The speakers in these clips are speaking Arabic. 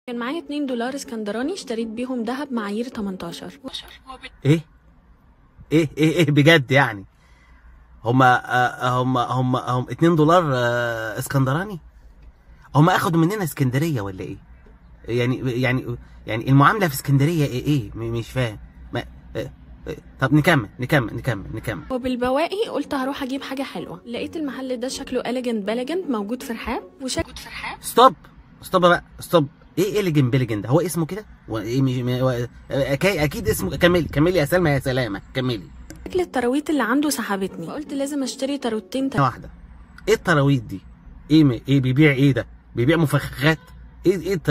كان معايا 2 دولار اسكندراني اشتريت بيهم دهب معايير 18. ايه بجد يعني؟ هم 2 دولار اسكندراني؟ هم اخدوا مننا اسكندريه ولا ايه؟ يعني المعامله في اسكندريه ايه مش فاهم. طب نكمل. وبالبواقي قلت هروح اجيب حاجه حلوه، لقيت المحل ده شكله اليجنت موجود في رحاب ستوب بقى. ايه اليجنت بيليجن ده؟ هو اسمه كده؟ اكيد اسمه. كملي يا سلمى يا سلامه، كملي. شكل التراويت اللي عنده سحبتني، فقلت لازم اشتري تاروتين واحده. ايه التراويت دي؟ ايه بيبيع ايه ده؟ بيبيع مفخخات؟ ايه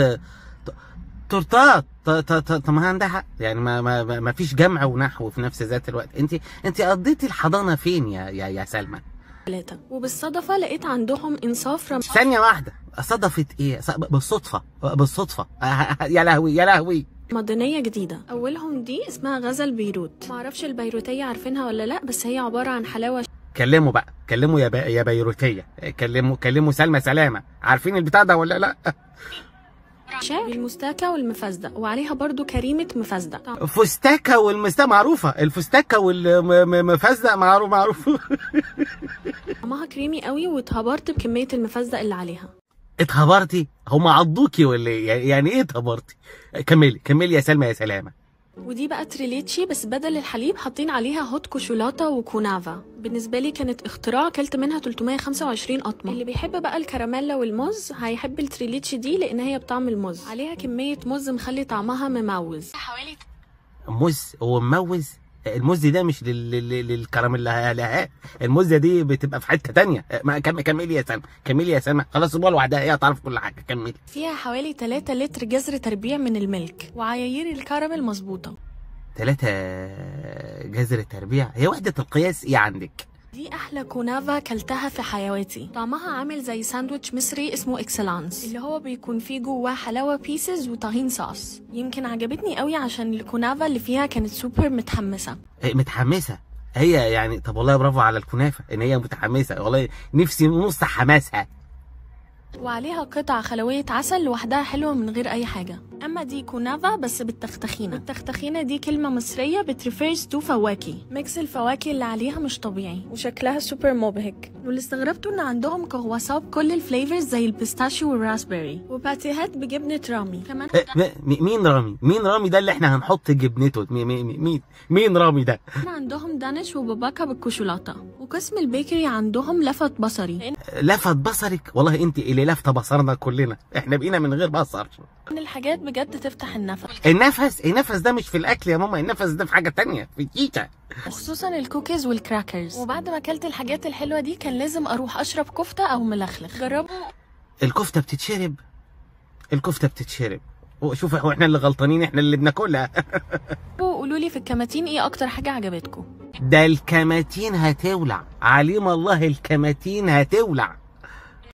تورتات؟ طب ما عندها حق يعني، ما فيش جمع ونحو في نفس ذات الوقت. انت قضيتي الحضانه فين يا سلمى؟ وبالصدفه لقيت عندهم انصاف ثانيه واحده. صدفت ايه؟ بالصدفه. يا لهوي. مدنية جديدة، أولهم دي اسمها غزل بيروت. معرفش البيروتية عارفينها ولا لأ، بس هي عبارة عن حلاوة. كلموا يا بيروتية. كلموا سلمى سلامة. عارفين البتاع ده ولا لأ؟ بالمستاكة والمفزدق، وعليها برضو كريمة مفزدق. فستاكة والمستاكة معروفة، الفستاكة والمفزدق معروف. طعمها كريمي قوي، واتهبرت بكمية المفزدق اللي عليها. اتهبرتي؟ هم عضوكي ولا ايه؟ يعني ايه اتهبرتي؟ كملي يا سلمى يا سلامة. ودي بقى تريليتشي، بس بدل الحليب حاطين عليها هوت كوشولاته وكونافا. بالنسبه لي كانت اختراع، كلت منها 325 قطمه. اللي بيحب بقى الكراميلا والموز هيحب التريليتشي دي، لان هي بطعم الموز، عليها كميه موز مخلي طعمها مموز. موز؟ هو مموز؟ الموز ده مش للكراميلا، الموزه دي بتبقى في حته تانية. كملي يا سلمى. خلاص سيبوها لوحدها، هي هتعرف كل حاجه. كملي. فيها حوالي 3 لتر جزر تربيع من الملك، وعيايير الكراميل مظبوطه. 3 جزر تربيع؟ هي وحده القياس ايه عندك؟ دي احلى كونافا كلتها في حياتي. طعمها عامل زي ساندويتش مصري اسمه اكسلانس، اللي هو بيكون فيه جواه حلاوه بيسز وطحين صوص. يمكن عجبتني قوي عشان الكونافا اللي فيها كانت سوبر متحمسه. هي يعني. طب والله برافو على الكنافه ان هي متحمسه، والله نفسي نص حماسها. وعليها قطع خلوية عسل لوحدها حلوة من غير أي حاجة. أما دي كونافا بس بالتختخينة. التختخينة دي كلمة مصرية بتريفيرز تو فواكه. ميكس الفواكه اللي عليها مش طبيعي، وشكلها سوبر مبهج. واللي استغربته إن عندهم كرواسون بكل الفليفرز زي البيستاشيو والراسبيري، وباتيهات بجبنة رامي كمان. مين رامي ده اللي احنا هنحط جبنته؟ مين رامي ده؟ عندهم دانش وباباكا بالكوشولاته. وقسم البيكري عندهم لفت بصري. لفت بصرك؟ والله انت اللي لفت بصرنا كلنا، احنا بقينا من غير بصر. من الحاجات بجد تفتح النفس. النفس ده مش في الاكل يا ماما، النفس ده في حاجه تانية، في الكيكه. خصوصا الكوكيز والكراكرز. وبعد ما اكلت الحاجات الحلوه دي كان لازم اروح اشرب كفته او ملخلخ. جربوا. الكفته بتتشرب. شوف احنا اللي غلطانين، احنا اللي بناكلها. قولوا لي في الكماتين ايه اكتر حاجه عجبتكم؟ ده الكماتين هتولع، عليم الله الكماتين هتولع.